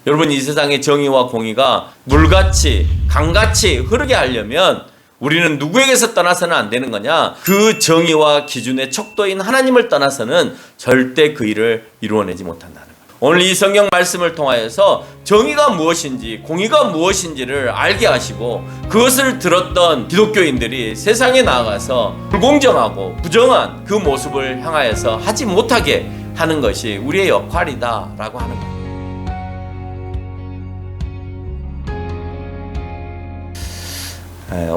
여러분, 이 세상의 정의와 공의가 물같이 강같이 흐르게 하려면 우리는 누구에게서 떠나서는 안 되는 거냐? 그 정의와 기준의 척도인 하나님을 떠나서는 절대 그 일을 이루어내지 못한다는 거예요. 오늘 이 성경 말씀을 통하여서 정의가 무엇인지 공의가 무엇인지를 알게 하시고, 그것을 들었던 기독교인들이 세상에 나아가서 불공정하고 부정한 그 모습을 향하여서 하지 못하게 하는 것이 우리의 역할이다라고 하는 거예요.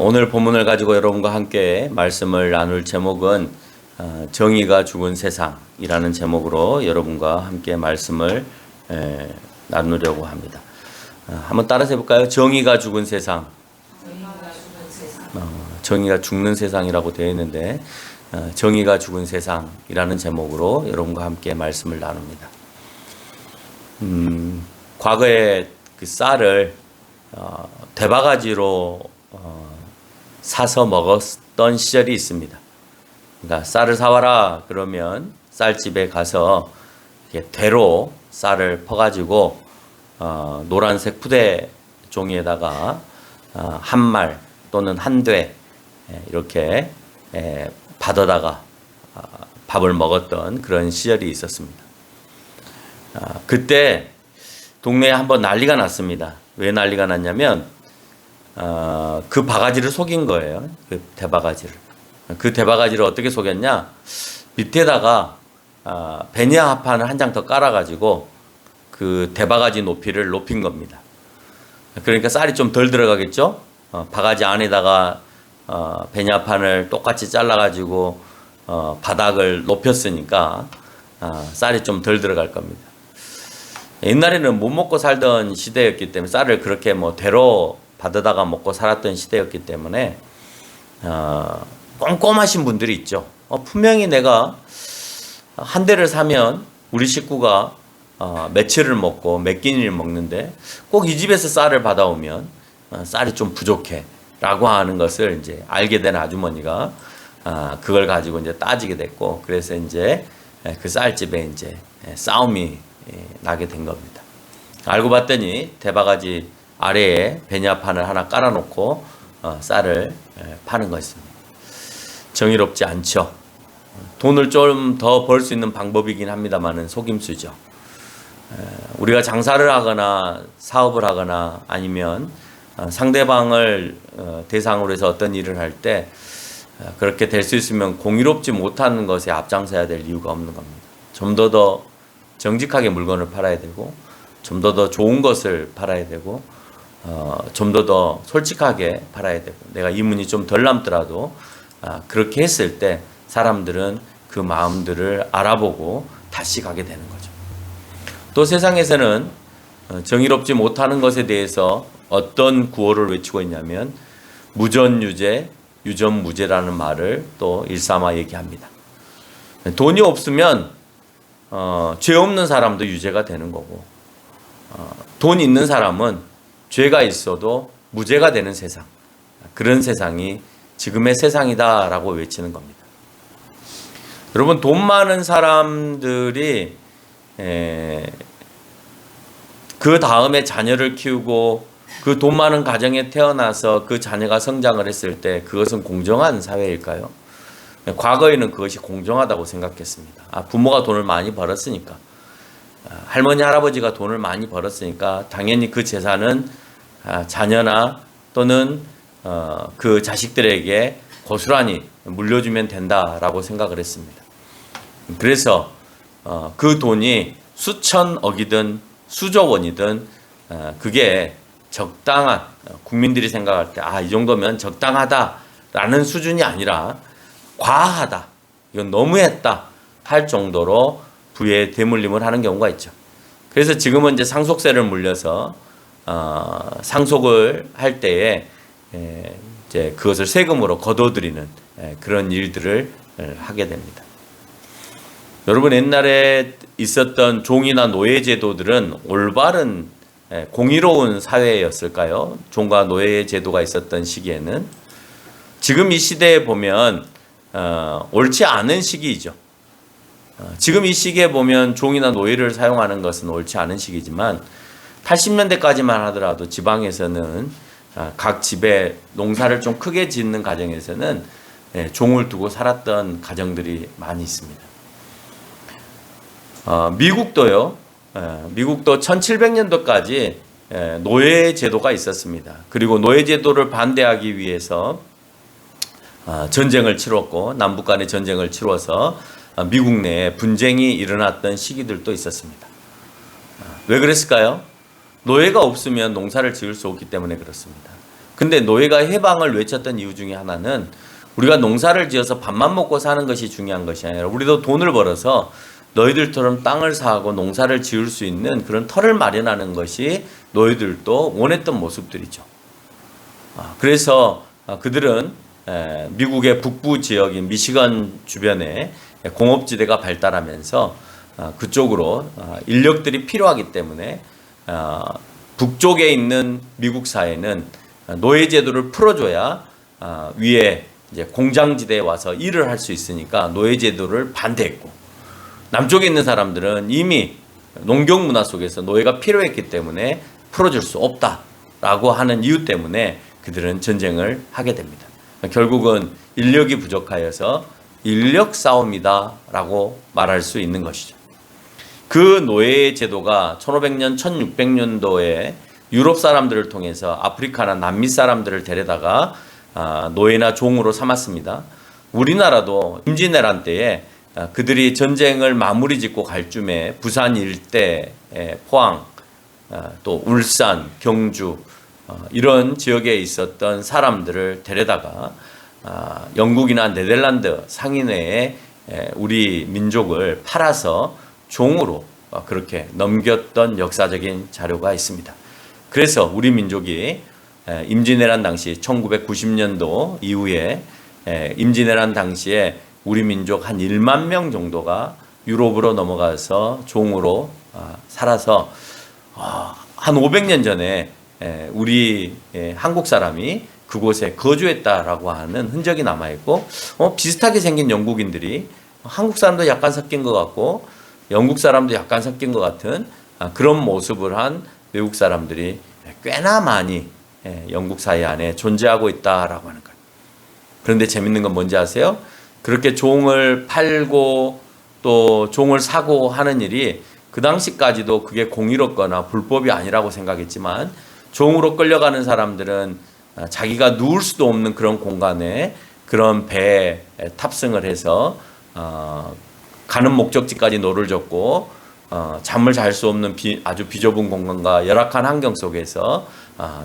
오늘 본문을 가지고 여러분과 함께 말씀을 나눌 제목은 정의가 죽은 세상이라는 제목으로 여러분과 함께 말씀을 나누려고 합니다. 한번 따라서 해볼까요? 정의가 죽은 세상. 정의가 죽는 세상이라고 되어 있는데 정의가 죽은 세상이라는 제목으로 여러분과 함께 말씀을 나눕니다. 과거에 그 쌀을 대바가지로 사서 먹었던 시절이 있습니다. 그러니까 쌀을 사와라 그러면 쌀집에 가서 대로 쌀을 퍼가지고 노란색 푸대 종이에다가 한 말 또는 한 돼 이렇게 받아다가 밥을 먹었던 그런 시절이 있었습니다. 그때 동네에 한번 난리가 났습니다. 왜 난리가 났냐면 그 바가지를 속인 거예요. 그 대바가지를. 그 대바가지를 어떻게 속였냐? 밑에다가 베니아합판을 한 장 더 깔아가지고 그 대바가지 높이를 높인 겁니다. 그러니까 쌀이 좀 덜 들어가겠죠? 바가지 안에다가 베니아판을 똑같이 잘라가지고 바닥을 높였으니까 쌀이 좀 덜 들어갈 겁니다. 옛날에는 못 먹고 살던 시대였기 때문에 쌀을 그렇게 뭐 대로 받아다가 먹고 살았던 시대였기 때문에 꼼꼼하신 분들이 있죠. 분명히 내가 한 대를 사면 우리 식구가 며칠을 먹고 몇 끼니를 먹는데 꼭 이 집에서 쌀을 받아오면 쌀이 좀 부족해 라고 하는 것을 이제 알게 된 아주머니가 그걸 가지고 이제 따지게 됐고, 그래서 이제 그 쌀집에 이제 싸움이 나게 된 겁니다. 알고 봤더니 대바가지 아래에 베니아판을 하나 깔아놓고 쌀을 파는 것입니다. 정의롭지 않죠. 돈을 좀 더 벌 수 있는 방법이긴 합니다만은 속임수죠. 우리가 장사를 하거나 사업을 하거나 아니면 상대방을 대상으로 해서 어떤 일을 할 때 그렇게 될 수 있으면 공의롭지 못하는 것에 앞장서야 될 이유가 없는 겁니다. 좀 더 정직하게 물건을 팔아야 되고, 좀 더 좋은 것을 팔아야 되고, 좀 더 솔직하게 팔아야 되고, 내가 이문이 좀 덜 남더라도 그렇게 했을 때 사람들은 그 마음들을 알아보고 다시 가게 되는 거죠. 또 세상에서는 정의롭지 못하는 것에 대해서 어떤 구호를 외치고 있냐면 무전유죄, 유전무죄라는 말을 또 일삼아 얘기합니다. 돈이 없으면 죄 없는 사람도 유죄가 되는 거고, 돈 있는 사람은 죄가 있어도 무죄가 되는 세상, 그런 세상이 지금의 세상이다라고 외치는 겁니다. 여러분, 돈 많은 사람들이 그 다음에 자녀를 키우고 그 돈 많은 가정에 태어나서 그 자녀가 성장을 했을 때 그것은 공정한 사회일까요? 과거에는 그것이 공정하다고 생각했습니다. 부모가 돈을 많이 벌었으니까, 할머니 할아버지가 돈을 많이 벌었으니까 당연히 그 재산은 자녀나 또는 그 자식들에게 고스란히 물려주면 된다라고 생각을 했습니다. 그래서 그 돈이 수천억이든 수조 원이든 그게 적당한, 국민들이 생각할 때 이 정도면 적당하다라는 수준이 아니라 과하다, 이건 너무했다 할 정도로 부에 대물림을 하는 경우가 있죠. 그래서 지금은 이제 상속세를 물려서 상속을 할 때에 이제 그것을 세금으로 거둬들이는 그런 일들을 하게 됩니다. 여러분, 옛날에 있었던 종이나 노예 제도들은 올바른 공의로운 사회였을까요? 종과 노예 제도가 있었던 시기에는. 지금 이 시대에 보면 옳지 않은 시기이죠. 지금 이 시기에 보면 종이나 노예를 사용하는 것은 옳지 않은 시기지만, 80년대까지만 하더라도 지방에서는 각 집에 농사를 좀 크게 짓는 가정에서는 종을 두고 살았던 가정들이 많이 있습니다. 미국도요. 미국도 1700년도까지 노예 제도가 있었습니다. 그리고 노예 제도를 반대하기 위해서 전쟁을 치렀고 남북 간의 전쟁을 치러서 미국 내에 분쟁이 일어났던 시기들도 있었습니다. 왜 그랬을까요? 노예가 없으면 농사를 지을 수 없기 때문에 그렇습니다. 근데 노예가 해방을 외쳤던 이유 중에 하나는 우리가 농사를 지어서 밥만 먹고 사는 것이 중요한 것이 아니라 우리도 돈을 벌어서 너희들처럼 땅을 사고 농사를 지을 수 있는 그런 터를 마련하는 것이 노예들도 원했던 모습들이죠. 그래서 그들은 미국의 북부 지역인 미시건 주변에 공업지대가 발달하면서 그쪽으로 인력들이 필요하기 때문에 북쪽에 있는 미국 사회는 노예 제도를 풀어줘야 위에 이제 공장지대에 와서 일을 할 수 있으니까 노예 제도를 반대했고, 남쪽에 있는 사람들은 이미 농경 문화 속에서 노예가 필요했기 때문에 풀어줄 수 없다라고 하는 이유 때문에 그들은 전쟁을 하게 됩니다. 결국은 인력이 부족하여서 인력 싸움이다라고 말할 수 있는 것이죠. 그 노예 제도가 1500년, 1600년도에 유럽 사람들을 통해서 아프리카나 남미 사람들을 데려다가 노예나 종으로 삼았습니다. 우리나라도 임진왜란 때에 그들이 전쟁을 마무리 짓고 갈 쯤에 부산 일대, 포항, 또 울산, 경주 이런 지역에 있었던 사람들을 데려다가 영국이나 네덜란드 상인회에 우리 민족을 팔아서 종으로 그렇게 넘겼던 역사적인 자료가 있습니다. 그래서 우리 민족이 임진왜란 당시 1990년도 이후에 임진왜란 당시에 우리 민족 한 1만 명 정도가 유럽으로 넘어가서 종으로 살아서 한 500년 전에 우리 한국 사람이 그곳에 거주했다라고 하는 흔적이 남아있고, 비슷하게 생긴 영국인들이 한국 사람도 약간 섞인 것 같고 영국 사람도 약간 섞인 것 같은 그런 모습을 한 외국 사람들이 꽤나 많이 영국 사회 안에 존재하고 있다라고 하는 거예요. 그런데 재밌는 건 뭔지 아세요? 그렇게 종을 팔고 또 종을 사고 하는 일이 그 당시까지도 그게 공의롭거나 불법이 아니라고 생각했지만, 종으로 끌려가는 사람들은 자기가 누울 수도 없는 그런 공간에 그런 배에 탑승을 해서 가는 목적지까지 노를 젓고 잠을 잘 수 없는 아주 비좁은 공간과 열악한 환경 속에서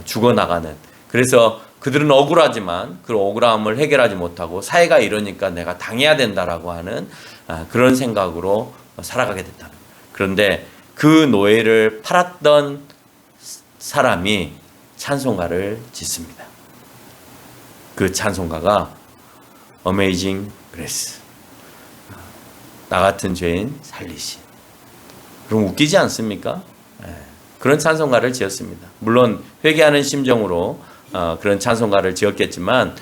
죽어나가는, 그래서 그들은 억울하지만 그 억울함을 해결하지 못하고 사회가 이러니까 내가 당해야 된다라고 하는 그런 생각으로 살아가게 됐다. 그런데 그 노예를 팔았던 사람이 찬송가를 짓습니다. 그 찬송가가 Amazing Grace, 나 같은 죄인 살리신. 그럼 웃기지 않습니까? 그런 찬송가를 지었습니다. 물론 회개하는 심정으로 그런 찬송가를 지었겠지만,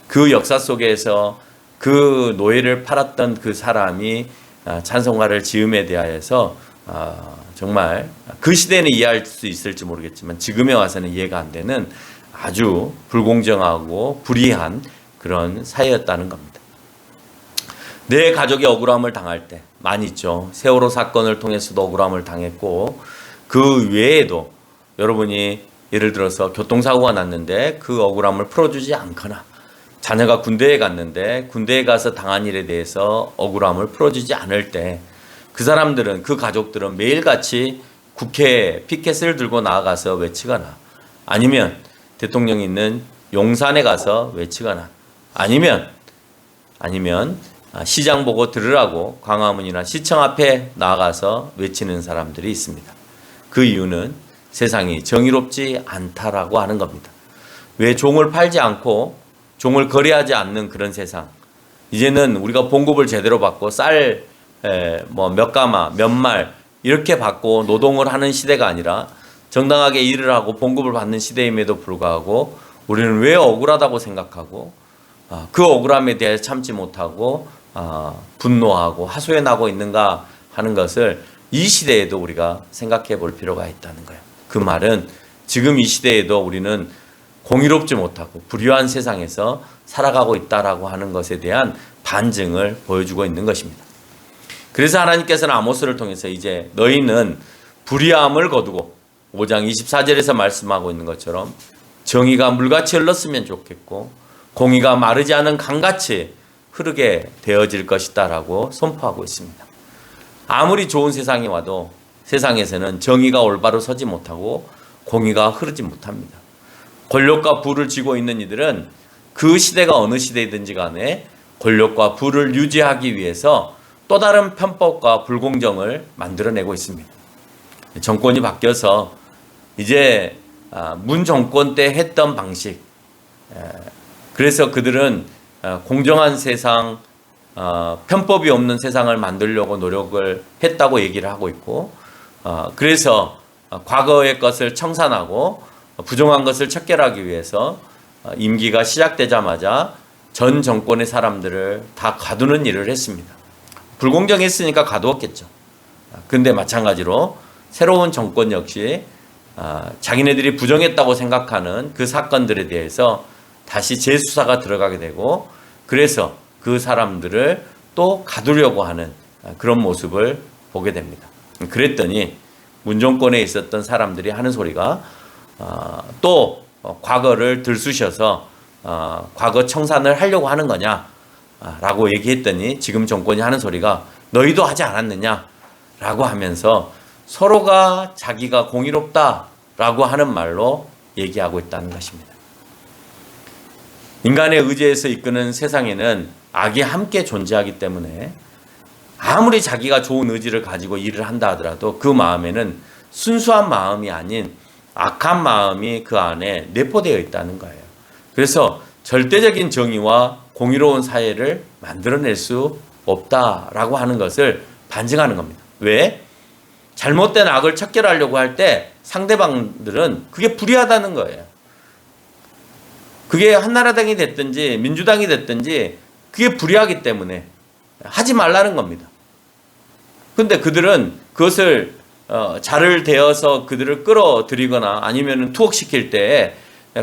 그 역사 속에서 그 노예를 팔았던 그 사람이 찬송가를 지음에 대하여서 정말 그 시대에는 이해할 수 있을지 모르겠지만 지금에 와서는 이해가 안 되는 아주 불공정하고 불의한 그런 사회였다는 겁니다. 내 가족이 억울함을 당할 때 많이 있죠. 세월호 사건을 통해서도 억울함을 당했고, 그 외에도 여러분이 예를 들어서 교통사고가 났는데 그 억울함을 풀어주지 않거나, 자녀가 군대에 갔는데 군대에 가서 당한 일에 대해서 억울함을 풀어주지 않을 때, 그 사람들은, 그 가족들은 매일같이 국회에 피켓을 들고 나아가서 외치거나, 아니면 대통령이 있는 용산에 가서 외치거나, 아니면 시장 보고 들으라고 광화문이나 시청 앞에 나가서 외치는 사람들이 있습니다. 그 이유는 세상이 정의롭지 않다라고 하는 겁니다. 왜 종을 팔지 않고 종을 거래하지 않는 그런 세상, 이제는 우리가 봉급을 제대로 받고 쌀 몇 가마 몇 말 이렇게 받고 노동을 하는 시대가 아니라 정당하게 일을 하고 봉급을 받는 시대임에도 불구하고 우리는 왜 억울하다고 생각하고 그 억울함에 대해 참지 못하고 분노하고 하소연하고 있는가 하는 것을 이 시대에도 우리가 생각해 볼 필요가 있다는 거예요. 그 말은 지금 이 시대에도 우리는 공의롭지 못하고 불의한 세상에서 살아가고 있다라고 하는 것에 대한 반증을 보여주고 있는 것입니다. 그래서 하나님께서는 아모스를 통해서 이제 너희는 불의함을 거두고 5장 24절에서 말씀하고 있는 것처럼 정의가 물같이 흘렀으면 좋겠고 공의가 마르지 않은 강같이 흐르게 되어질 것이다 라고 선포하고 있습니다. 아무리 좋은 세상이 와도 세상에서는 정의가 올바로 서지 못하고 공의가 흐르지 못합니다. 권력과 부를 쥐고 있는 이들은 그 시대가 어느 시대이든지 간에 권력과 부를 유지하기 위해서 또 다른 편법과 불공정을 만들어내고 있습니다. 정권이 바뀌어서 이제 문 정권 때 했던 방식, 그래서 그들은 공정한 세상, 편법이 없는 세상을 만들려고 노력을 했다고 얘기를 하고 있고, 그래서 과거의 것을 청산하고 부정한 것을 척결하기 위해서 임기가 시작되자마자 전 정권의 사람들을 다 가두는 일을 했습니다. 불공정했으니까 가두었겠죠. 근데 마찬가지로 새로운 정권 역시 자기네들이 부정했다고 생각하는 그 사건들에 대해서 다시 재수사가 들어가게 되고, 그래서 그 사람들을 또 가두려고 하는 그런 모습을 보게 됩니다. 그랬더니 문정권에 있었던 사람들이 하는 소리가 또 과거를 들쑤셔서 과거 청산을 하려고 하는 거냐 라고 얘기했더니 지금 정권이 하는 소리가 너희도 하지 않았느냐 라고 하면서 서로가 자기가 공의롭다라고 하는 말로 얘기하고 있다는 것입니다. 인간의 의지에서 이끄는 세상에는 악이 함께 존재하기 때문에 아무리 자기가 좋은 의지를 가지고 일을 한다 하더라도 그 마음에는 순수한 마음이 아닌 악한 마음이 그 안에 내포되어 있다는 거예요. 그래서 절대적인 정의와 공의로운 사회를 만들어낼 수 없다라고 하는 것을 반증하는 겁니다. 왜? 잘못된 악을 척결하려고 할 때 상대방들은 그게 불의하다는 거예요. 그게 한나라당이 됐든지 민주당이 됐든지 그게 불의하기 때문에 하지 말라는 겁니다. 근데 그들은 그것을 자를 대어서 그들을 끌어들이거나 아니면 투옥시킬 때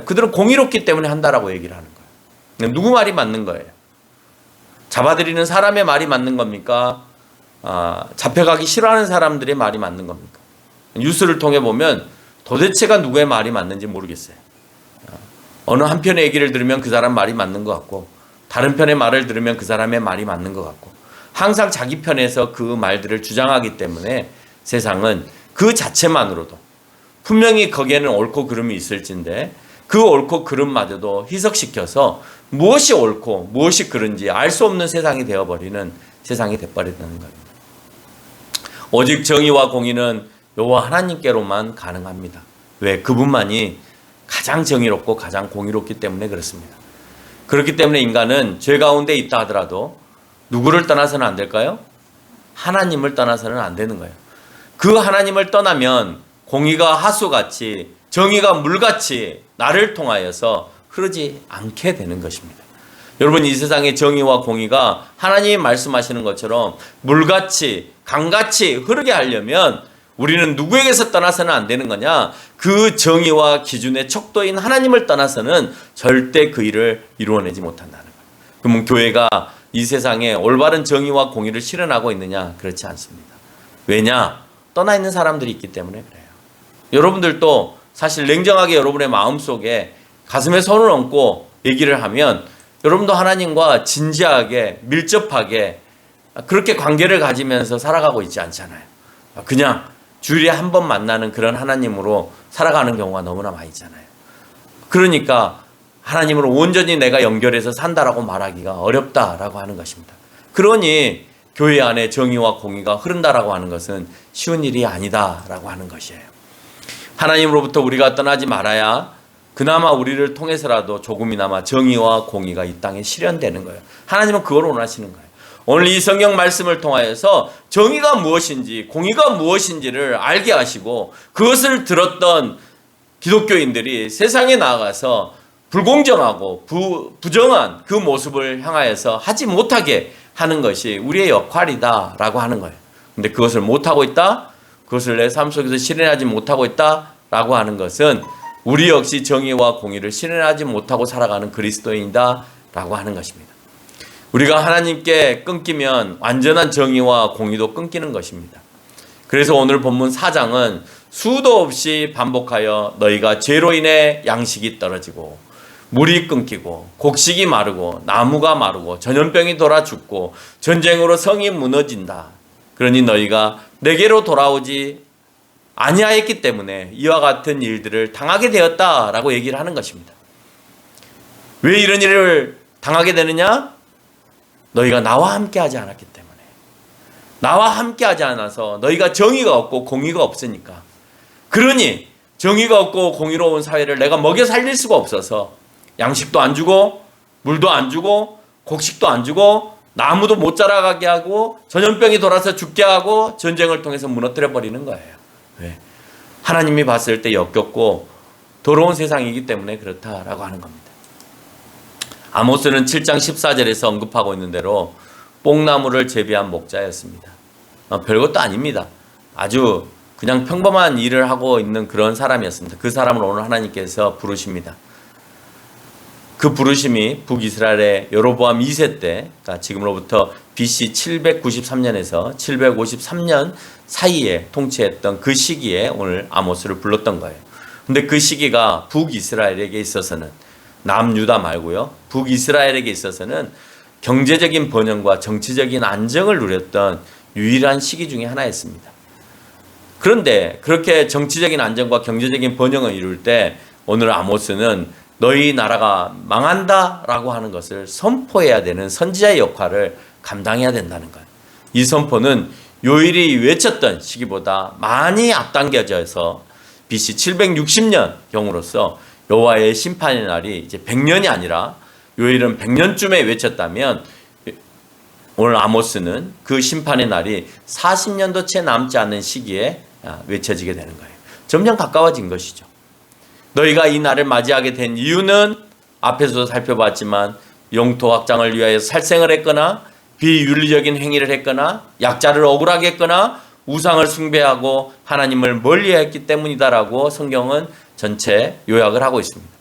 그들은 공의롭기 때문에 한다라고 얘기를 하는 거예요. 누구 말이 맞는 거예요? 잡아들이는 사람의 말이 맞는 겁니까? 잡혀가기 싫어하는 사람들의 말이 맞는 겁니까? 뉴스를 통해 보면 도대체가 누구의 말이 맞는지 모르겠어요. 어느 한편의 얘기를 들으면 그 사람 말이 맞는 것 같고 다른 편의 말을 들으면 그 사람의 말이 맞는 것 같고 항상 자기 편에서 그 말들을 주장하기 때문에 세상은 그 자체만으로도 분명히 거기에는 옳고 그름이 있을진데 그 옳고 그름마저도 희석시켜서 무엇이 옳고 무엇이 그른지 알 수 없는 세상이 되어버리는 세상이 되어버린다는 겁니다. 오직 정의와 공의는 여호와 하나님께로만 가능합니다. 왜? 그분만이 가장 정의롭고 가장 공의롭기 때문에 그렇습니다. 그렇기 때문에 인간은 죄 가운데 있다 하더라도 누구를 떠나서는 안 될까요? 하나님을 떠나서는 안 되는 거예요. 그 하나님을 떠나면 공의가 하수같이 정의가 물같이 나를 통하여서 흐르지 않게 되는 것입니다. 여러분, 이 세상의 정의와 공의가 하나님이 말씀하시는 것처럼 물같이 강같이 흐르게 하려면 우리는 누구에게서 떠나서는 안 되는 거냐? 그 정의와 기준의 척도인 하나님을 떠나서는 절대 그 일을 이루어내지 못한다는 거예요. 그러면 교회가 이 세상에 올바른 정의와 공의를 실현하고 있느냐? 그렇지 않습니다. 왜냐? 떠나 있는 사람들이 있기 때문에 그래요. 여러분들도 사실 냉정하게 여러분의 마음속에 가슴에 손을 얹고 얘기를 하면 여러분도 하나님과 진지하게 밀접하게 그렇게 관계를 가지면서 살아가고 있지 않잖아요. 그냥 주일에 한 번 만나는 그런 하나님으로 살아가는 경우가 너무나 많이 있잖아요. 그러니까 하나님으로 온전히 내가 연결해서 산다라고 말하기가 어렵다라고 하는 것입니다. 그러니 교회 안에 정의와 공의가 흐른다라고 하는 것은 쉬운 일이 아니다라고 하는 것이에요. 하나님으로부터 우리가 떠나지 말아야 그나마 우리를 통해서라도 조금이나마 정의와 공의가 이 땅에 실현되는 거예요. 하나님은 그걸 원하시는 거예요. 오늘 이 성경 말씀을 통하여서 정의가 무엇인지 공의가 무엇인지를 알게 하시고 그것을 들었던 기독교인들이 세상에 나아가서 불공정하고 부정한 그 모습을 향하여서 하지 못하게 하는 것이 우리의 역할이다라고 하는 거예요. 근데 그것을 못하고 있다, 그것을 내 삶 속에서 실현하지 못하고 있다라고 하는 것은 우리 역시 정의와 공의를 실현하지 못하고 살아가는 그리스도인이다 라고 하는 것입니다. 우리가 하나님께 끊기면 완전한 정의와 공의도 끊기는 것입니다. 그래서 오늘 본문 4장은 수도 없이 반복하여 너희가 죄로 인해 양식이 떨어지고 물이 끊기고 곡식이 마르고 나무가 마르고 전염병이 돌아 죽고 전쟁으로 성이 무너진다. 그러니 너희가 내게로 돌아오지 아니하였기 때문에 이와 같은 일들을 당하게 되었다라고 얘기를 하는 것입니다. 왜 이런 일을 당하게 되느냐? 너희가 나와 함께 하지 않았기 때문에. 나와 함께 하지 않아서 너희가 정의가 없고 공의가 없으니까. 그러니 정의가 없고 공의로운 사회를 내가 먹여 살릴 수가 없어서 양식도 안 주고 물도 안 주고 곡식도 안 주고 나무도 못 자라가게 하고 전염병이 돌아서 죽게 하고 전쟁을 통해서 무너뜨려 버리는 거예요. 왜? 하나님이 봤을 때 역겹고 더러운 세상이기 때문에 그렇다라고 하는 겁니다. 아모스는 7장 14절에서 언급하고 있는 대로 뽕나무를 재배한 목자였습니다. 별것도 아닙니다. 아주 그냥 평범한 일을 하고 있는 그런 사람이었습니다. 그 사람을 오늘 하나님께서 부르십니다. 그 부르심이 북이스라엘의 여로보암 2세 때, 그러니까 지금으로부터 BC 793년에서 753년 사이에 통치했던 그 시기에 오늘 아모스를 불렀던 거예요. 근데 그 시기가 북이스라엘에게 있어서는, 남유다 말고요, 북이스라엘에게 있어서는 경제적인 번영과 정치적인 안정을 누렸던 유일한 시기 중에 하나였습니다. 그런데 그렇게 정치적인 안정과 경제적인 번영을 이룰 때 오늘 아모스는 너희 나라가 망한다라고 하는 것을 선포해야 되는 선지자의 역할을 감당해야 된다는 거예요. 이 선포는 요일이 외쳤던 시기보다 많이 앞당겨져서 BC 760년 경으로서 여호와의 심판의 날이 이제 100년이 아니라 요일은 100년쯤에 외쳤다면 오늘 아모스는 그 심판의 날이 40년도 채 남지 않는 시기에 외쳐지게 되는 거예요. 점점 가까워진 것이죠. 너희가 이 날을 맞이하게 된 이유는 앞에서도 살펴봤지만 영토 확장을 위하여 살생을 했거나 비윤리적인 행위를 했거나 약자를 억울하게 했거나 우상을 숭배하고 하나님을 멀리했기 때문이다라고 성경은 전체 요약을 하고 있습니다.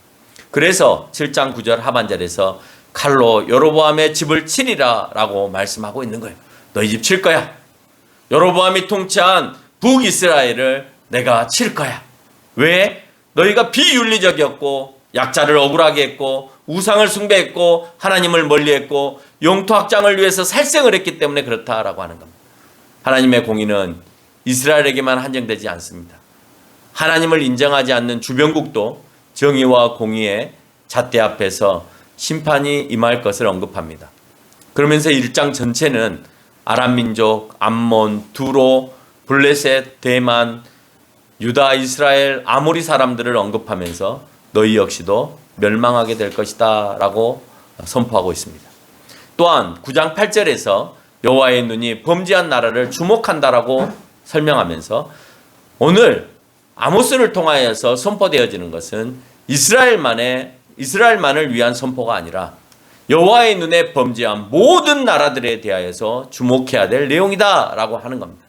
그래서 7장 9절 하반절에서 칼로 여로보암의 집을 치리라 라고 말씀하고 있는 거예요. 너희 집 칠 거야. 여로보암이 통치한 북이스라엘을 내가 칠 거야. 왜? 너희가 비윤리적이었고 약자를 억울하게 했고 우상을 숭배했고 하나님을 멀리했고 영토 확장을 위해서 살생을 했기 때문에 그렇다라고 하는 겁니다. 하나님의 공의는 이스라엘에게만 한정되지 않습니다. 하나님을 인정하지 않는 주변국도 정의와 공의의 잣대 앞에서 심판이 임할 것을 언급합니다. 그러면서 1장 전체는 아람 민족, 암몬, 두로, 블레셋, 대만, 유다, 이스라엘, 아모리 사람들을 언급하면서 너희 역시도 멸망하게 될 것이다 라고 선포하고 있습니다. 또한 9장 8절에서 여호와의 눈이 범죄한 나라를 주목한다라고 설명하면서 오늘 아모스를 통하여서 선포되어지는 것은 이스라엘만을 위한 선포가 아니라 여호와의 눈에 범죄한 모든 나라들에 대하여서 주목해야 될 내용이다 라고 하는 겁니다.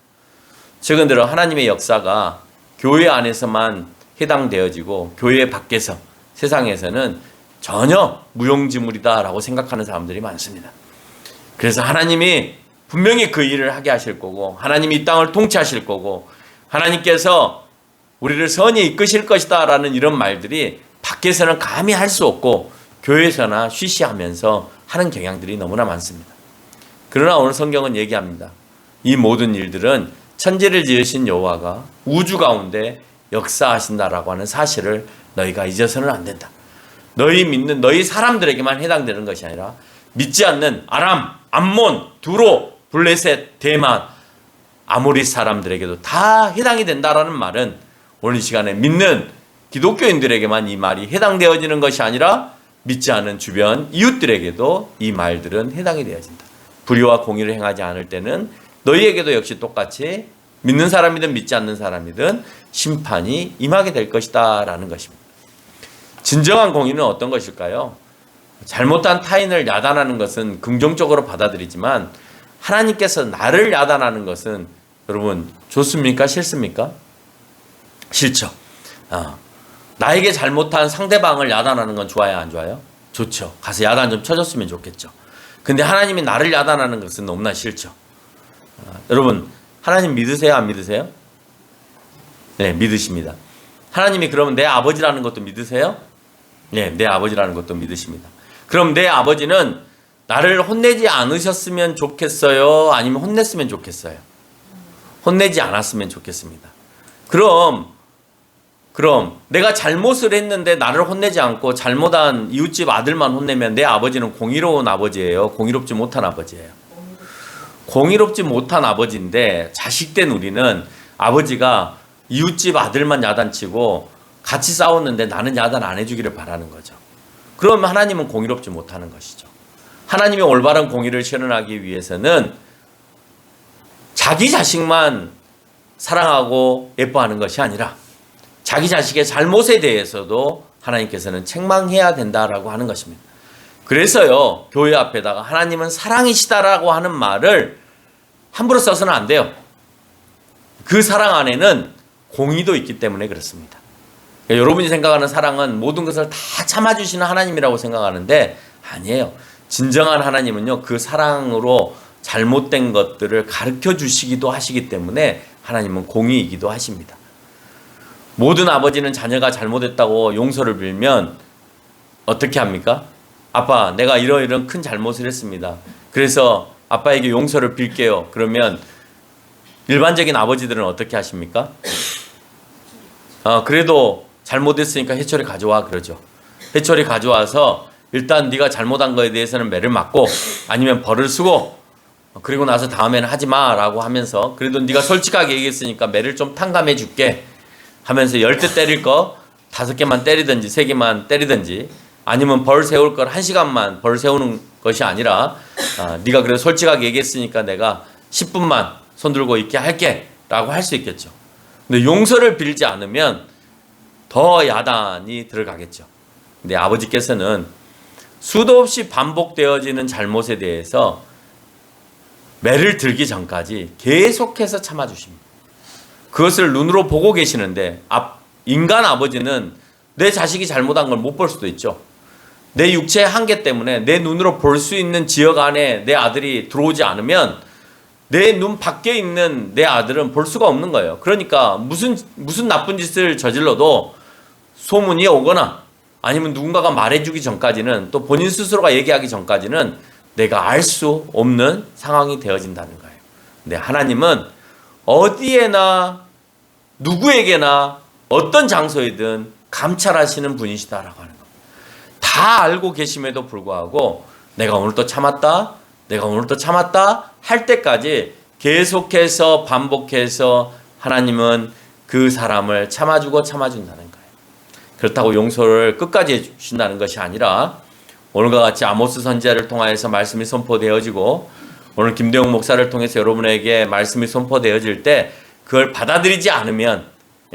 최근 들어 하나님의 역사가 교회 안에서만 해당되어지고 교회 밖에서 세상에서는 전혀 무용지물이다 라고 생각하는 사람들이 많습니다. 그래서 하나님이 분명히 그 일을 하게 하실 거고 하나님이 이 땅을 통치하실 거고 하나님께서 우리를 선히 이끄실 것이다 라는 이런 말들이 밖에서는 감히 할 수 없고 교회에서나 쉬쉬하면서 하는 경향들이 너무나 많습니다. 그러나 오늘 성경은 얘기합니다. 이 모든 일들은 천지를 지으신 여호와가 우주 가운데 역사하신다라고 하는 사실을 너희가 잊어서는 안 된다. 너희 믿는 너희 사람들에게만 해당되는 것이 아니라 믿지 않는 아람, 암몬, 두로, 블레셋, 대만, 아모리 사람들에게도 다 해당이 된다라는 말은 오늘 이 시간에 믿는 기독교인들에게만 이 말이 해당되어지는 것이 아니라 믿지 않은 주변 이웃들에게도 이 말들은 해당이 되어진다. 불의와 공의를 행하지 않을 때는 너희에게도 역시 똑같이 믿는 사람이든 믿지 않는 사람이든 심판이 임하게 될 것이다 라는 것입니다. 진정한 공의는 어떤 것일까요? 잘못한 타인을 야단하는 것은 긍정적으로 받아들이지만 하나님께서 나를 야단하는 것은 여러분 좋습니까? 싫습니까? 싫죠. 나에게 잘못한 상대방을 야단하는 건 좋아요, 안 좋아요? 좋죠. 가서 야단 좀 쳐줬으면 좋겠죠. 근데 하나님이 나를 야단하는 것은 너무나 싫죠. 여러분 하나님 믿으세요, 안 믿으세요? 네, 믿으십니다. 하나님이 그러면 내 아버지라는 것도 믿으세요? 네, 내 아버지라는 것도 믿으십니다. 그럼 내 아버지는 나를 혼내지 않으셨으면 좋겠어요? 아니면 혼냈으면 좋겠어요? 혼내지 않았으면 좋겠습니다. 그럼 내가 잘못을 했는데 나를 혼내지 않고 잘못한 이웃집 아들만 혼내면 내 아버지는 공의로운 아버지예요? 공의롭지 못한 아버지예요? 공의롭지 못한 아버지인데 자식된 우리는 아버지가 이웃집 아들만 야단치고 같이 싸웠는데 나는 야단 안 해주기를 바라는 거죠. 그러면 하나님은 공의롭지 못하는 것이죠. 하나님의 올바른 공의를 실현하기 위해서는 자기 자식만 사랑하고 예뻐하는 것이 아니라 자기 자식의 잘못에 대해서도 하나님께서는 책망해야 된다라고 하는 것입니다. 그래서요, 교회 앞에다가 하나님은 사랑이시다라고 하는 말을 함부로 써서는 안 돼요. 그 사랑 안에는 공의도 있기 때문에 그렇습니다. 여러분이 생각하는 사랑은 모든 것을 다 참아주시는 하나님이라고 생각하는데 아니에요. 진정한 하나님은요, 그 사랑으로 잘못된 것들을 가르쳐 주시기도 하시기 때문에 하나님은 공의이기도 하십니다. 모든 아버지는 자녀가 잘못했다고 용서를 빌면 어떻게 합니까? 아빠, 내가 이런 큰 잘못을 했습니다. 그래서 아빠에게 용서를 빌게요. 그러면 일반적인 아버지들은 어떻게 하십니까? 그래도 잘못했으니까 해초리 가져와 그러죠. 해초리 가져와서 일단 네가 잘못한 거에 대해서는 매를 맞고 아니면 벌을 쓰고 그리고 나서 다음에는 하지 마라고 하면서 그래도 네가 솔직하게 얘기했으니까 매를 좀 탕감해 줄게 하면서 10대 때릴 거 5개만 때리든지 3개만 때리든지 아니면 벌 세울 걸 1시간만 벌 세우는 것이 아니라 네가 그래도 솔직하게 얘기했으니까 내가 10분만 손 들고 있게 할게 라고 할 수 있겠죠. 근데 용서를 빌지 않으면 더 야단이 들어가겠죠. 근데 아버지께서는 수도 없이 반복되어지는 잘못에 대해서 매를 들기 전까지 계속해서 참아주십니다. 그것을 눈으로 보고 계시는데 인간 아버지는 내 자식이 잘못한 걸 못 볼 수도 있죠. 내 육체의 한계 때문에 내 눈으로 볼 수 있는 지역 안에 내 아들이 들어오지 않으면 내 눈 밖에 있는 내 아들은 볼 수가 없는 거예요. 그러니까 무슨 나쁜 짓을 저질러도 소문이 오거나 아니면 누군가가 말해주기 전까지는 또 본인 스스로가 얘기하기 전까지는 내가 알 수 없는 상황이 되어진다는 거예요. 근데 하나님은 어디에나 누구에게나 어떤 장소이든 감찰하시는 분이시다라고 하는 겁니다. 다 알고 계심에도 불구하고 내가 오늘 또 참았다 할 때까지 계속해서 반복해서 하나님은 그 사람을 참아준다는 거예요. 그렇다고 용서를 끝까지 해주신다는 것이 아니라 오늘과 같이 아모스 선지자를 통하여서 말씀이 선포되어지고 오늘 김대웅 목사를 통해서 여러분에게 말씀이 선포되어질 때 그걸 받아들이지 않으면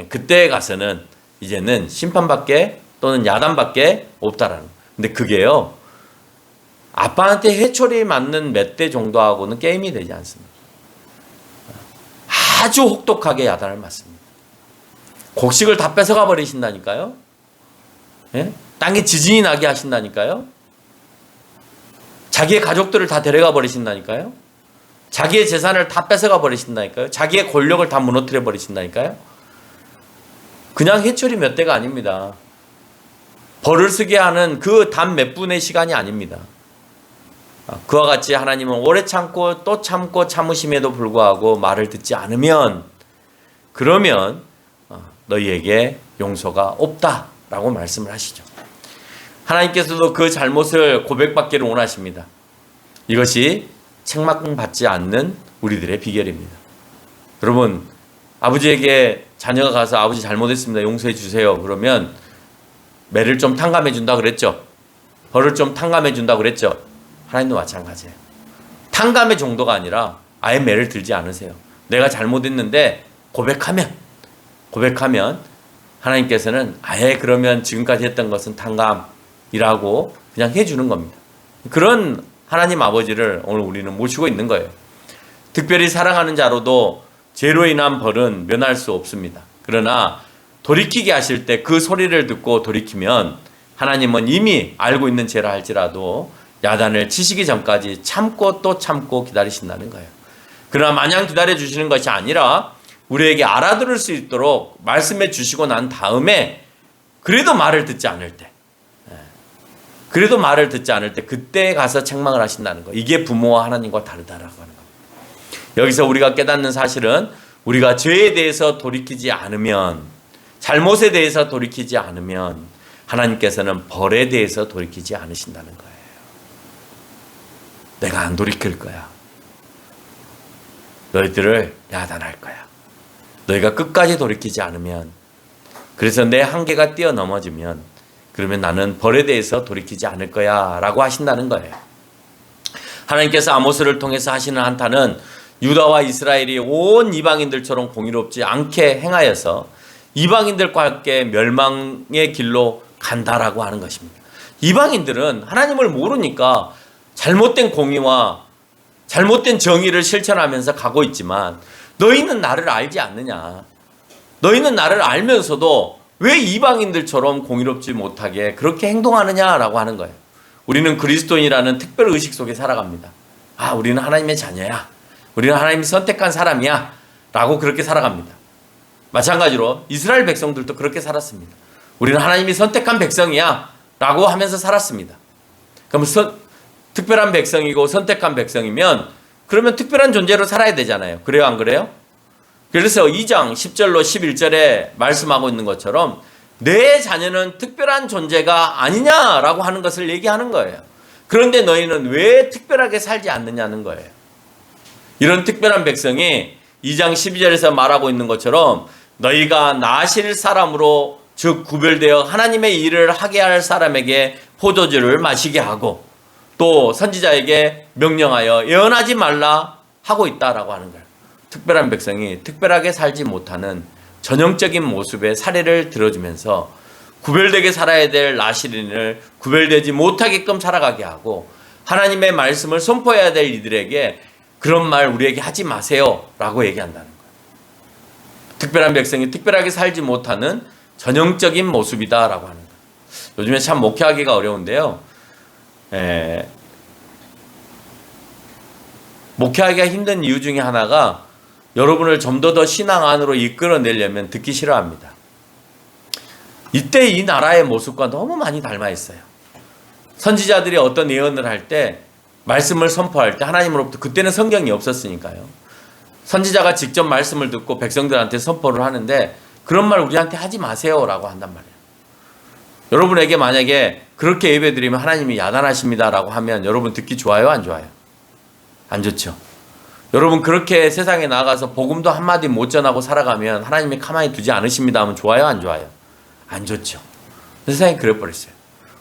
그때에 가서는 이제는 심판밖에 또는 야단밖에 없다라는 거예요. 근데 그게요, 아빠한테 회초리 맞는 몇 대 정도하고는 게임이 되지 않습니다. 아주 혹독하게 야단을 맞습니다. 곡식을 다 뺏어가 버리신다니까요. 예? 땅에 지진이 나게 하신다니까요. 자기의 가족들을 다 데려가 버리신다니까요. 자기의 재산을 다 뺏어가 버리신다니까요. 자기의 권력을 다 무너뜨려 버리신다니까요. 그냥 해초리 몇 대가 아닙니다. 벌을 쓰게 하는 그 단 몇 분의 시간이 아닙니다. 그와 같이 하나님은 오래 참고 또 참고 참으심에도 불구하고 말을 듣지 않으면 그러면 너희에게 용서가 없다라고 말씀을 하시죠. 하나님께서도 그 잘못을 고백받기를 원하십니다. 이것이 책망받지 않는 우리들의 비결입니다. 여러분, 아버지에게 자녀가 가서 아버지 잘못했습니다. 용서해 주세요. 그러면 매를 좀 탕감해 준다 그랬죠. 벌을 좀 탕감해 준다 그랬죠. 하나님도 마찬가지예요. 탕감의 정도가 아니라 아예 매를 들지 않으세요. 내가 잘못했는데 고백하면 하나님께서는 아예 그러면 지금까지 했던 것은 탕감이라고 그냥 해주는 겁니다. 그런 하나님 아버지를 오늘 우리는 모시고 있는 거예요. 특별히 사랑하는 자로도 죄로 인한 벌은 면할 수 없습니다. 그러나 돌이키게 하실 때 그 소리를 듣고 돌이키면 하나님은 이미 알고 있는 죄라 할지라도 야단을 치시기 전까지 참고 또 참고 기다리신다는 거예요. 그러나 마냥 기다려 주시는 것이 아니라 우리에게 알아들을 수 있도록 말씀해 주시고 난 다음에 그래도 말을 듣지 않을 때, 그래도 말을 듣지 않을 때 그때 가서 책망을 하신다는 거. 이게 부모와 하나님과 다르다라고 하는 겁니다. 여기서 우리가 깨닫는 사실은 우리가 죄에 대해서 돌이키지 않으면, 잘못에 대해서 돌이키지 않으면 하나님께서는 벌에 대해서 돌이키지 않으신다는 거예요. 내가 안 돌이킬 거야. 너희들을 야단할 거야. 너희가 끝까지 돌이키지 않으면, 그래서 내 한계가 뛰어넘어지면, 그러면 나는 벌에 대해서 돌이키지 않을 거야 라고 하신다는 거예요. 하나님께서 아모스를 통해서 하시는 한탄은 유다와 이스라엘이 온 이방인들처럼 공의롭지 않게 행하여서 이방인들과 함께 멸망의 길로 간다라고 하는 것입니다. 이방인들은 하나님을 모르니까 잘못된 공의와 잘못된 정의를 실천하면서 가고 있지만, 너희는 나를 알지 않느냐, 너희는 나를 알면서도 왜 이방인들처럼 공의롭지 못하게 그렇게 행동하느냐라고 하는 거예요. 우리는 그리스도인이라는 특별 의식 속에 살아갑니다. 아, 우리는 하나님의 자녀야, 우리는 하나님이 선택한 사람이야 라고 그렇게 살아갑니다. 마찬가지로 이스라엘 백성들도 그렇게 살았습니다. 우리는 하나님이 선택한 백성이야 라고 하면서 살았습니다. 그럼 특별한 백성이고 선택한 백성이면 그러면 특별한 존재로 살아야 되잖아요. 그래요, 안 그래요? 그래서 2장 10절로 11절에 말씀하고 있는 것처럼 내 자녀는 특별한 존재가 아니냐라고 하는 것을 얘기하는 거예요. 그런데 너희는 왜 특별하게 살지 않느냐는 거예요. 이런 특별한 백성이 2장 12절에서 말하고 있는 것처럼 너희가 나실 사람으로, 즉 구별되어 하나님의 일을 하게 할 사람에게 포도주를 마시게 하고 또 선지자에게 명령하여 예언하지 말라 하고 있다라고 하는 거예요. 특별한 백성이 특별하게 살지 못하는 전형적인 모습의 사례를 들어주면서 구별되게 살아야 될 나실인을 구별되지 못하게끔 살아가게 하고, 하나님의 말씀을 선포해야 될 이들에게 그런 말 우리에게 하지 마세요 라고 얘기한다는 거예요. 특별한 백성이 특별하게 살지 못하는 전형적인 모습이다 라고 하는 거예요. 요즘에 참 목회하기가 어려운데요, 목회하기가 힘든 이유 중에 하나가 여러분을 좀 더 신앙 안으로 이끌어내려면 듣기 싫어합니다. 이때 이 나라의 모습과 너무 많이 닮아 있어요. 선지자들이 어떤 예언을 할 때, 말씀을 선포할 때 하나님으로부터, 그때는 성경이 없었으니까요, 선지자가 직접 말씀을 듣고 백성들한테 선포를 하는데 그런 말 우리한테 하지 마세요 라고 한단 말이에요. 여러분에게 만약에 그렇게 예배드리면 하나님이 야단하십니다 라고 하면 여러분 듣기 좋아요, 안 좋아요? 안 좋죠. 여러분 그렇게 세상에 나가서 복음도 한마디 못 전하고 살아가면 하나님이 가만히 두지 않으십니다 하면 좋아요, 안 좋아요? 안 좋죠. 세상이 그래버렸어요.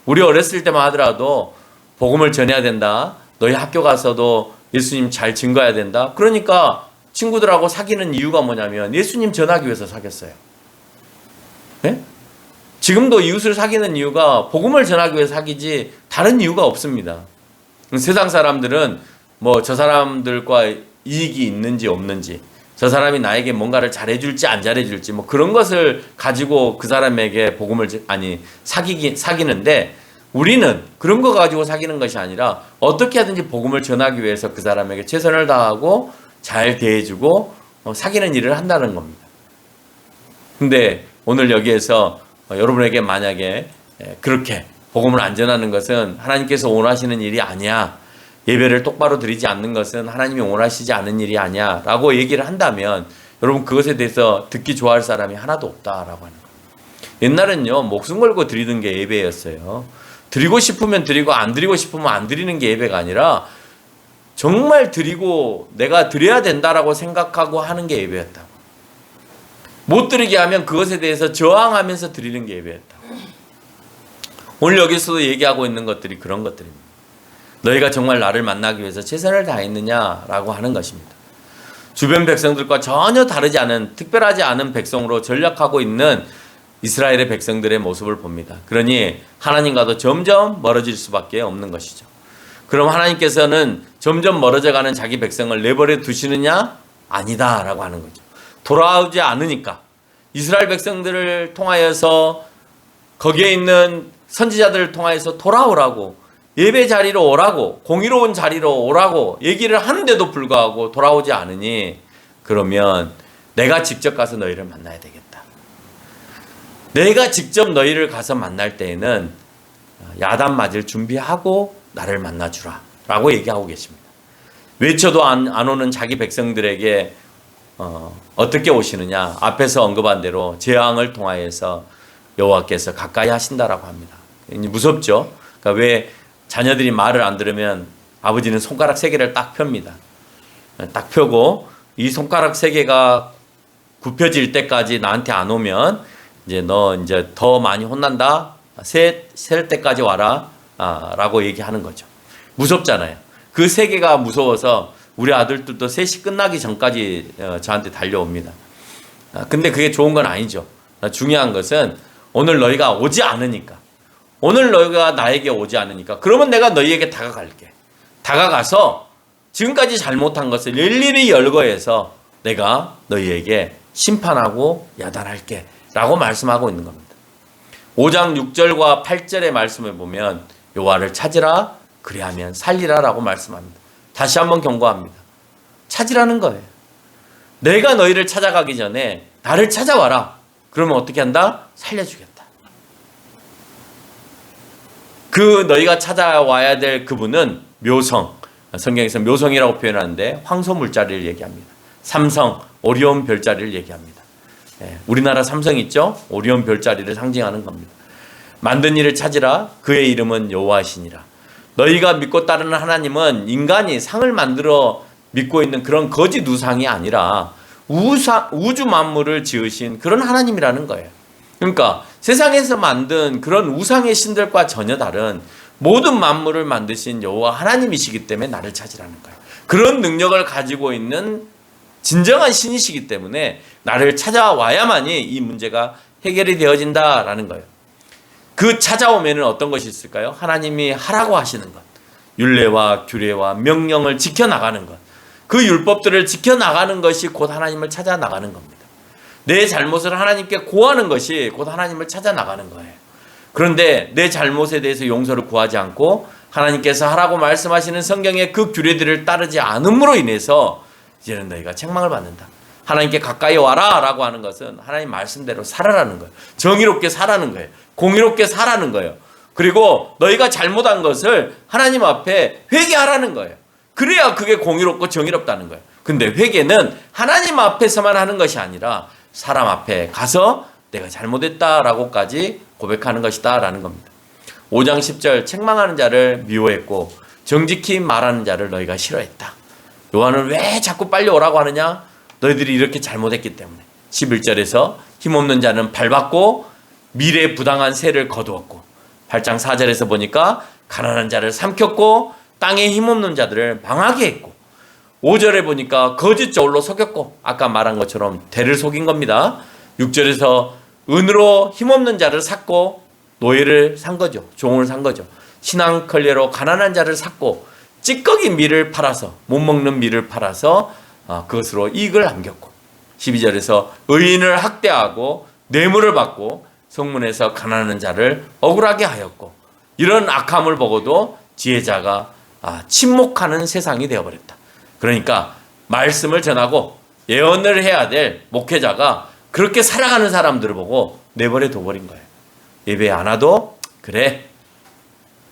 우리 어렸을 때만 하더라도 복음을 전해야 된다, 너희 학교 가서도 예수님 잘 증거해야 된다, 그러니까 친구들하고 사귀는 이유가 뭐냐면 예수님 전하기 위해서 사귀었어요. 네? 지금도 이웃을 사귀는 이유가 복음을 전하기 위해서 사귀지 다른 이유가 없습니다. 세상 사람들은 뭐 저 사람들과 이익이 있는지 없는지, 저 사람이 나에게 뭔가를 잘해줄지 안 잘해줄지 뭐 그런 것을 가지고 그 사람에게 복음을 사귀는데, 우리는 그런 거 가지고 사귀는 것이 아니라 어떻게 하든지 복음을 전하기 위해서 그 사람에게 최선을 다하고 잘 대해주고 사귀는 일을 한다는 겁니다. 근데 오늘 여기에서 여러분에게 만약에 그렇게 복음을 안 전하는 것은 하나님께서 원하시는 일이 아니야, 예배를 똑바로 드리지 않는 것은 하나님이 원하시지 않은 일이 아니야 라고 얘기를 한다면 여러분 그것에 대해서 듣기 좋아할 사람이 하나도 없다라고 하는 거예요. 옛날엔요, 목숨 걸고 드리는 게 예배였어요. 드리고 싶으면 드리고 안 드리고 싶으면 안 드리는 게 예배가 아니라 정말 드리고 내가 드려야 된다라고 생각하고 하는 게 예배였다고. 못 드리게 하면 그것에 대해서 저항하면서 드리는 게 예배였다고. 오늘 여기서도 얘기하고 있는 것들이 그런 것들입니다. 너희가 정말 나를 만나기 위해서 최선을 다했느냐라고 하는 것입니다. 주변 백성들과 전혀 다르지 않은, 특별하지 않은 백성으로 전락하고 있는 이스라엘의 백성들의 모습을 봅니다. 그러니 하나님과도 점점 멀어질 수밖에 없는 것이죠. 그럼 하나님께서는 점점 멀어져가는 자기 백성을 내버려 두시느냐? 아니다라고 하는 거죠. 돌아오지 않으니까 이스라엘 백성들을 통하여서 거기에 있는 선지자들을 통하여서 돌아오라고, 예배 자리로 오라고, 공의로운 자리로 오라고 얘기를 하는데도 불구하고 돌아오지 않으니, 그러면 내가 직접 가서 너희를 만나야 되겠다. 내가 직접 너희를 가서 만날 때에는 야단 맞을 준비하고 나를 만나주라 라고 얘기하고 계십니다. 외쳐도 안 오는 자기 백성들에게 어떻게 오시느냐, 앞에서 언급한 대로 제왕을 통하여서 여호와께서 가까이 하신다라고 합니다. 무섭죠? 그러니까 왜 자녀들이 말을 안 들으면 아버지는 손가락 3개를 딱 펴니다. 딱 펴고 이 손가락 3개가 굽혀질 때까지 나한테 안 오면 이제 너 이제 더 많이 혼난다. 셀 때까지 와라. 라고 얘기하는 거죠. 무섭잖아요. 그 3개가 무서워서 우리 아들들도 3시 끝나기 전까지 저한테 달려옵니다. 근데 그게 좋은 건 아니죠. 중요한 것은 오늘 너희가 오지 않으니까, 오늘 너희가 나에게 오지 않으니까, 그러면 내가 너희에게 다가갈게. 다가가서 지금까지 잘못한 것을 일일이 열거해서 내가 너희에게 심판하고 야단할게 라고 말씀하고 있는 겁니다. 5장 6절과 8절의 말씀을 보면 여호와를 찾으라, 그리하면 살리라 라고 말씀합니다. 다시 한번 경고합니다. 찾으라는 거예요. 내가 너희를 찾아가기 전에 나를 찾아와라. 그러면 어떻게 한다? 살려주겠다. 그 너희가 찾아와야 될 그분은 묘성, 성경에서 묘성이라고 표현하는데 황소물자리를 얘기합니다. 삼성, 오리온 별자리를 얘기합니다. 우리나라 삼성 있죠? 오리온 별자리를 상징하는 겁니다. 만든 이를 찾으라, 그의 이름은 여호와시니라. 너희가 믿고 따르는 하나님은 인간이 상을 만들어 믿고 있는 그런 거짓 우상이 아니라 우주 만물을 지으신 그런 하나님이라는 거예요. 그러니까 세상에서 만든 그런 우상의 신들과 전혀 다른 모든 만물을 만드신 여호와 하나님이시기 때문에 나를 찾으라는 거예요. 그런 능력을 가지고 있는 진정한 신이시기 때문에 나를 찾아와야만이 이 문제가 해결이 되어진다라는 거예요. 그 찾아오면은 어떤 것이 있을까요? 하나님이 하라고 하시는 것, 율례와 규례와 명령을 지켜나가는 것, 그 율법들을 지켜나가는 것이 곧 하나님을 찾아 나가는 겁니다. 내 잘못을 하나님께 고하는 것이 곧 하나님을 찾아 나가는 거예요. 그런데 내 잘못에 대해서 용서를 구하지 않고 하나님께서 하라고 말씀하시는 성경의 그 규례들을 따르지 않음으로 인해서 이제는 너희가 책망을 받는다. 하나님께 가까이 와라 라고 하는 것은 하나님 말씀대로 살아라는 거예요. 정의롭게 살아는 거예요. 공의롭게 살아는 거예요. 그리고 너희가 잘못한 것을 하나님 앞에 회개하라는 거예요. 그래야 그게 공의롭고 정의롭다는 거예요. 근데 회개는 하나님 앞에서만 하는 것이 아니라 사람 앞에 가서 내가 잘못했다라고까지 고백하는 것이다 라는 겁니다. 5장 10절, 책망하는 자를 미워했고 정직히 말하는 자를 너희가 싫어했다. 요한은 왜 자꾸 빨리 오라고 하느냐? 너희들이 이렇게 잘못했기 때문에. 11절에서 힘없는 자는 밟았고 미래에 부당한 세를 거두었고, 8장 4절에서 보니까 가난한 자를 삼켰고 땅에 힘없는 자들을 망하게 했고, 5절에 보니까 거짓 저울로 속였고, 아까 말한 것처럼 대를 속인 겁니다. 6절에서 은으로 힘없는 자를 샀고 노예를 산 거죠. 종을 산 거죠. 신앙 걸레로 가난한 자를 샀고 찌꺼기 밀을 팔아서, 못 먹는 밀을 팔아서 그것으로 이익을 남겼고, 12절에서 의인을 학대하고 뇌물을 받고 성문에서 가난한 자를 억울하게 하였고, 이런 악함을 보고도 지혜자가 침묵하는 세상이 되어버렸다. 그러니까 말씀을 전하고 예언을 해야 될 목회자가 그렇게 살아가는 사람들을 보고 내버려 둬버린 거예요. 예배 안 와도 그래,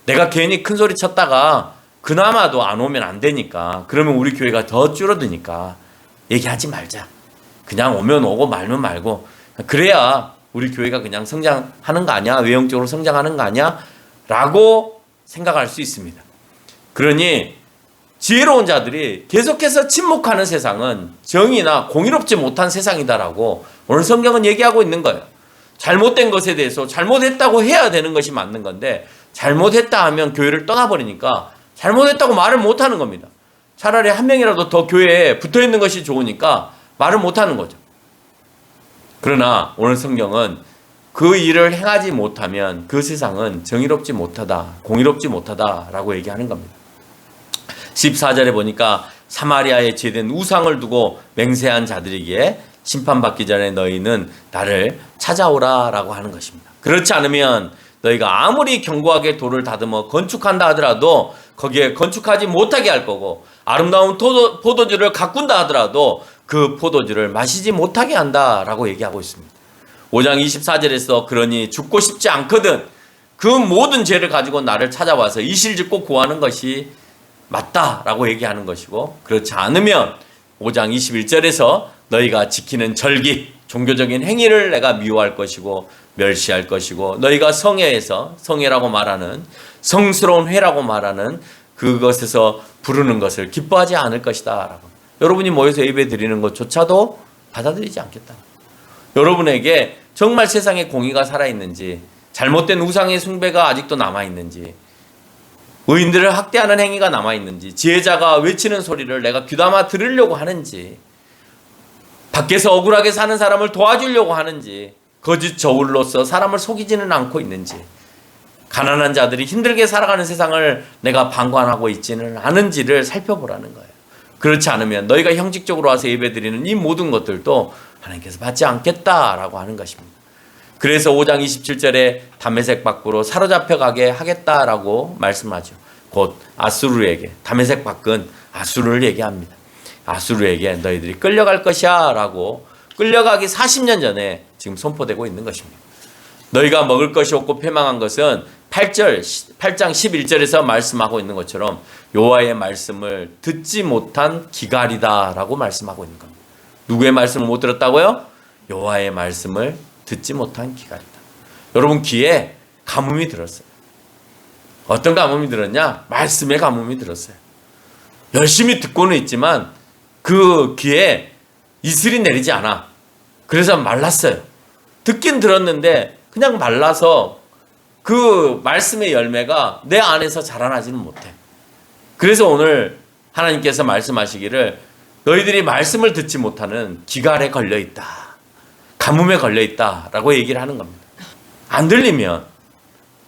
내가 괜히 큰 소리 쳤다가 그나마도 안 오면 안 되니까, 그러면 우리 교회가 더 줄어드니까 얘기하지 말자. 그냥 오면 오고 말면 말고, 그래야 우리 교회가 그냥 성장하는 거 아니야? 외형적으로 성장하는 거 아니야? 라고 생각할 수 있습니다. 그러니 지혜로운 자들이 계속해서 침묵하는 세상은 정의나 공의롭지 못한 세상이다라고 오늘 성경은 얘기하고 있는 거예요. 잘못된 것에 대해서 잘못했다고 해야 되는 것이 맞는 건데, 잘못했다 하면 교회를 떠나버리니까 잘못했다고 말을 못하는 겁니다. 차라리 한 명이라도 더 교회에 붙어있는 것이 좋으니까 말을 못하는 거죠. 그러나 오늘 성경은 그 일을 행하지 못하면 그 세상은 정의롭지 못하다, 공의롭지 못하다라고 얘기하는 겁니다. 14절에 보니까 사마리아에 제된 우상을 두고 맹세한 자들에게 심판받기 전에 너희는 나를 찾아오라라고 하는 것입니다. 그렇지 않으면 너희가 아무리 견고하게 돌을 다듬어 건축한다 하더라도 거기에 건축하지 못하게 할 거고, 아름다운 포도주를 가꾼다 하더라도 그 포도주를 마시지 못하게 한다라고 얘기하고 있습니다. 5장 24절에서 그러니 죽고 싶지 않거든 그 모든 죄를 가지고 나를 찾아와서 이실짓고 구하는 것이 맞다라고 얘기하는 것이고, 그렇지 않으면 5장 21절에서 너희가 지키는 절기, 종교적인 행위를 내가 미워할 것이고 멸시할 것이고, 너희가 성회에서, 성회라고 말하는 성스러운 회라고 말하는 그것에서 부르는 것을 기뻐하지 않을 것이다 라고. 여러분이 모여서 예배 드리는 것조차도 받아들이지 않겠다. 여러분에게 정말 세상에 공의가 살아있는지, 잘못된 우상의 숭배가 아직도 남아있는지, 의인들을 학대하는 행위가 남아있는지, 지혜자가 외치는 소리를 내가 귀담아 들으려고 하는지, 밖에서 억울하게 사는 사람을 도와주려고 하는지, 거짓 저울로서 사람을 속이지는 않고 있는지, 가난한 자들이 힘들게 살아가는 세상을 내가 방관하고 있지는 않은지를 살펴보라는 거예요. 그렇지 않으면 너희가 형식적으로 와서 예배드리는 이 모든 것들도 하나님께서 받지 않겠다라고 하는 것입니다. 그래서 5장 27절에 다메섹 밖으로 사로잡혀 가게 하겠다라고 말씀하죠. 곧 아수르에게, 다메섹 밖은 아수르를 얘기합니다. 아수르에게 너희들이 끌려갈 것이야 라고, 끌려가기 40년 전에 지금 선포되고 있는 것입니다. 너희가 먹을 것이 없고 패망한 것은 8장 11절에서 말씀하고 있는 것처럼 여호와의 말씀을 듣지 못한 기갈이다 라고 말씀하고 있는 겁니다. 누구의 말씀을 못 들었다고요? 여호와의 말씀을 듣지 못한 기갈이다. 여러분 귀에 가뭄이 들었어요. 어떤 가뭄이 들었냐? 말씀의 가뭄이 들었어요. 열심히 듣고는 있지만 그 귀에 이슬이 내리지 않아. 그래서 말랐어요. 듣긴 들었는데 그냥 말라서 그 말씀의 열매가 내 안에서 자라나지는 못해. 그래서 오늘 하나님께서 말씀하시기를 너희들이 말씀을 듣지 못하는 기갈에 걸려있다, 가뭄에 걸려있다 라고 얘기를 하는 겁니다. 안 들리면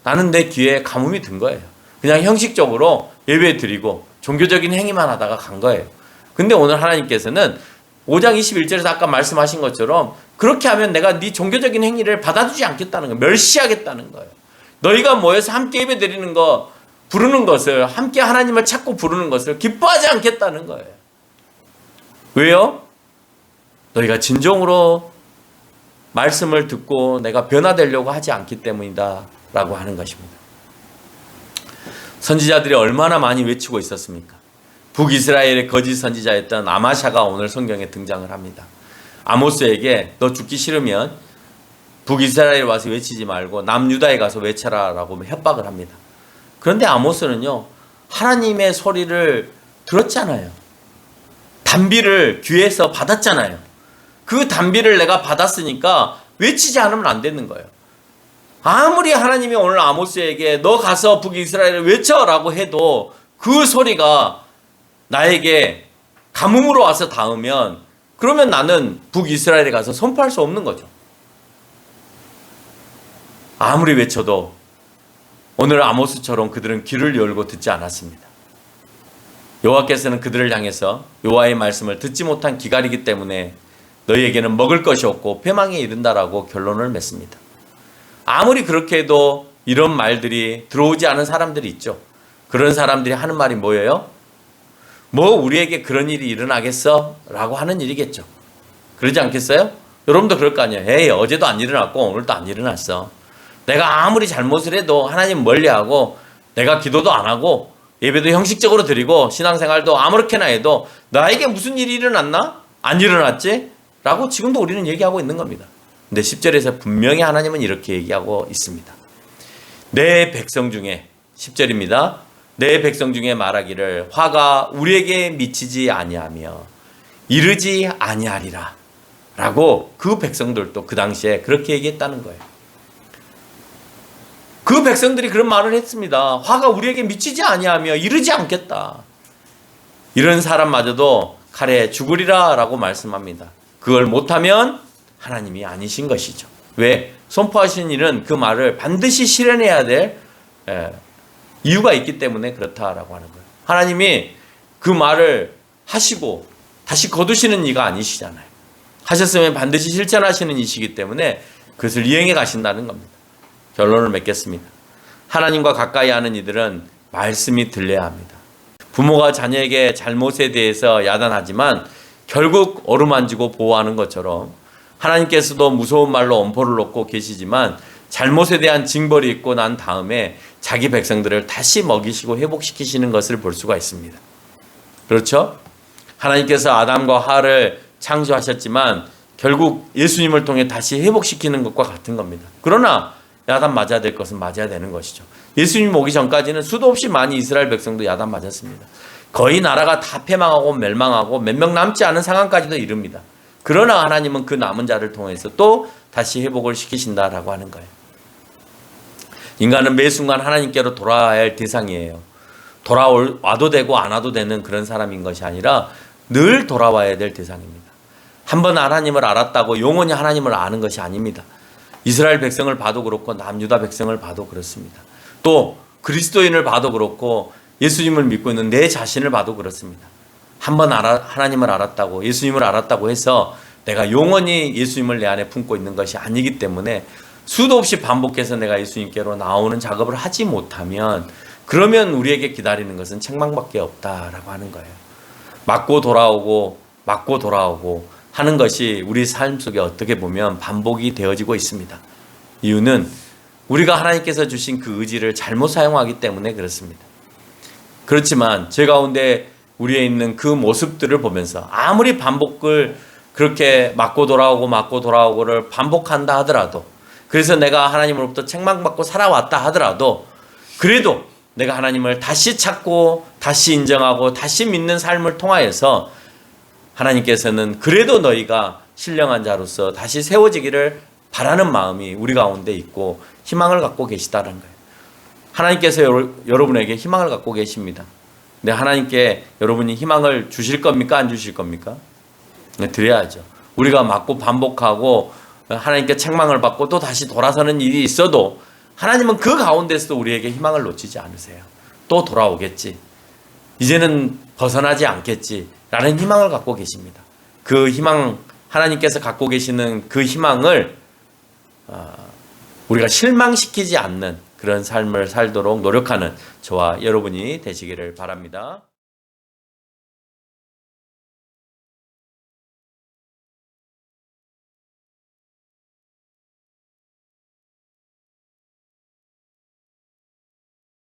나는 내 귀에 가뭄이 든 거예요. 그냥 형식적으로 예배 드리고 종교적인 행위만 하다가 간 거예요. 근데 오늘 하나님께서는 5장 21절에서 아까 말씀하신 것처럼 그렇게 하면 내가 네 종교적인 행위를 받아주지 않겠다는 거예요. 멸시하겠다는 거예요. 너희가 모여서 함께 예배 드리는 거, 부르는 것을, 함께 하나님을 찾고 부르는 것을 기뻐하지 않겠다는 거예요. 왜요? 너희가 진정으로 말씀을 듣고 내가 변화되려고 하지 않기 때문이다 라고 하는 것입니다. 선지자들이 얼마나 많이 외치고 있었습니까? 북이스라엘의 거짓 선지자였던 아마샤가 오늘 성경에 등장을 합니다. 아모스에게 너 죽기 싫으면 북이스라엘에 와서 외치지 말고 남유다에 가서 외쳐라 라고 협박을 합니다. 그런데 아모스는요, 하나님의 소리를 들었잖아요. 단비를 귀에서 받았잖아요. 그 단비를 내가 받았으니까 외치지 않으면 안 되는 거예요. 아무리 하나님이 오늘 아모스에게 너 가서 북이스라엘을 외쳐라고 해도 그 소리가 나에게 가뭄으로 와서 닿으면, 그러면 나는 북이스라엘에 가서 선포할 수 없는 거죠. 아무리 외쳐도 오늘 아모스처럼 그들은 귀를 열고 듣지 않았습니다. 여호와께서는 그들을 향해서 여호와의 말씀을 듣지 못한 기갈이기 때문에 너희에게는 먹을 것이 없고 패망에 이른다라고 결론을 맺습니다. 아무리 그렇게 해도 이런 말들이 들어오지 않은 사람들이 있죠. 그런 사람들이 하는 말이 뭐예요? 뭐 우리에게 그런 일이 일어나겠어? 라고 하는 일이겠죠. 그러지 않겠어요? 여러분도 그럴 거 아니에요. 에이, 어제도 안 일어났고 오늘도 안 일어났어. 내가 아무리 잘못을 해도 하나님 멀리하고 내가 기도도 안 하고 예배도 형식적으로 드리고 신앙생활도 아무렇게나 해도 나에게 무슨 일이 일어났나? 안 일어났지? 라고 지금도 우리는 얘기하고 있는 겁니다. 근데 10절에서 분명히 하나님은 이렇게 얘기하고 있습니다. 내 백성 중에, 10절입니다. 내 백성 중에 말하기를 화가 우리에게 미치지 아니하며 이르지 아니하리라 라고 그 백성들도 그 당시에 그렇게 얘기했다는 거예요. 그 백성들이 그런 말을 했습니다. 화가 우리에게 미치지 아니하며 이르지 않겠다. 이런 사람마저도 칼에 죽으리라 라고 말씀합니다. 그걸 못하면 하나님이 아니신 것이죠. 왜? 선포하신 일은 그 말을 반드시 실현해야 될 이유가 있기 때문에 그렇다라고 하는 거예요. 하나님이 그 말을 하시고 다시 거두시는 이가 아니시잖아요. 하셨으면 반드시 실천하시는 이시기 때문에 그것을 이행해 가신다는 겁니다. 결론을 맺겠습니다. 하나님과 가까이 하는 이들은 말씀이 들려야 합니다. 부모가 자녀에게 잘못에 대해서 야단하지만 결국 어루만지고 보호하는 것처럼 하나님께서도 무서운 말로 엄포를 놓고 계시지만 잘못에 대한 징벌이 있고 난 다음에 자기 백성들을 다시 먹이시고 회복시키시는 것을 볼 수가 있습니다. 그렇죠? 하나님께서 아담과 하와를 창조하셨지만 결국 예수님을 통해 다시 회복시키는 것과 같은 겁니다. 그러나 야단 맞아야 될 것은 맞아야 되는 것이죠. 예수님 오기 전까지는 수도 없이 많이 이스라엘 백성도 야단 맞았습니다. 거의 나라가 다 패망하고 멸망하고 몇 명 남지 않은 상황까지도 이릅니다. 그러나 하나님은 그 남은 자를 통해서 또 다시 회복을 시키신다라고 하는 거예요. 인간은 매 순간 하나님께로 돌아와야 할 대상이에요. 와도 되고 안 와도 되는 그런 사람인 것이 아니라 늘 돌아와야 될 대상입니다. 한번 하나님을 알았다고 영원히 하나님을 아는 것이 아닙니다. 이스라엘 백성을 봐도 그렇고 남유다 백성을 봐도 그렇습니다. 또 그리스도인을 봐도 그렇고 예수님을 믿고 있는 내 자신을 봐도 그렇습니다. 한번 하나님을 알았다고 예수님을 알았다고 해서 내가 영원히 예수님을 내 안에 품고 있는 것이 아니기 때문에 수도 없이 반복해서 내가 예수님께로 나오는 작업을 하지 못하면 그러면 우리에게 기다리는 것은 책망밖에 없다라고 하는 거예요. 맞고 돌아오고 하는 것이 우리 삶 속에 어떻게 보면 반복이 되어지고 있습니다. 이유는 우리가 하나님께서 주신 그 의지를 잘못 사용하기 때문에 그렇습니다. 그렇지만 제 가운데 우리에 있는 그 모습들을 보면서 아무리 반복을 그렇게 맞고 돌아오고를 반복한다 하더라도 그래서 내가 하나님으로부터 책망받고 살아왔다 하더라도 그래도 내가 하나님을 다시 찾고 다시 인정하고 다시 믿는 삶을 통하여서 하나님께서는 그래도 너희가 신령한 자로서 다시 세워지기를 바라는 마음이 우리 가운데 있고 희망을 갖고 계시다는 거예요. 하나님께서 여러분에게 희망을 갖고 계십니다. 근데 하나님께 여러분이 희망을 주실 겁니까? 안 주실 겁니까? 네, 드려야죠. 우리가 맞고 반복하고 하나님께 책망을 받고 또 다시 돌아서는 일이 있어도 하나님은 그 가운데서도 우리에게 희망을 놓치지 않으세요. 또 돌아오겠지. 이제는 벗어나지 않겠지. 라는 희망을 갖고 계십니다. 그 희망, 하나님께서 갖고 계시는 그 희망을 우리가 실망시키지 않는 그런 삶을 살도록 노력하는 저와 여러분이 되시기를 바랍니다.